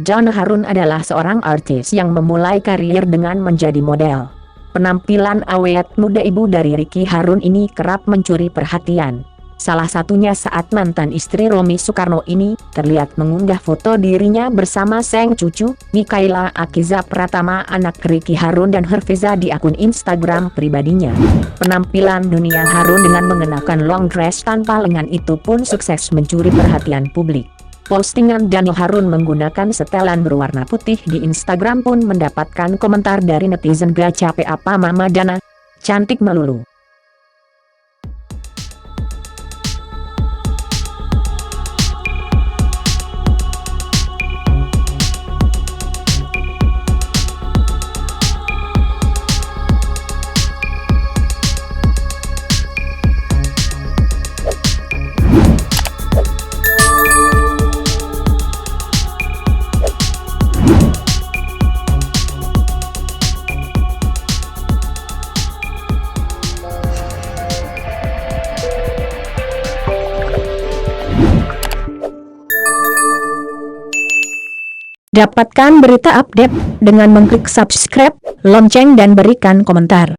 Donna Harun adalah seorang artis yang memulai karir dengan menjadi model. Penampilan awet muda ibu dari Ricky Harun ini kerap mencuri perhatian. Salah satunya saat mantan istri Romy Soekarno ini terlihat mengunggah foto dirinya bersama sang cucu, Mikaela Akiza Pratama, anak Ricky Harun dan Herfiza di akun Instagram pribadinya. Penampilan dunia Harun dengan mengenakan long dress tanpa lengan itu pun sukses mencuri perhatian publik. Postingan Donna Harun menggunakan setelan berwarna putih di Instagram pun mendapatkan komentar dari netizen, "Gak capek apa Mama Donna? Cantik melulu." Dapatkan berita update dengan mengklik subscribe, lonceng dan berikan komentar.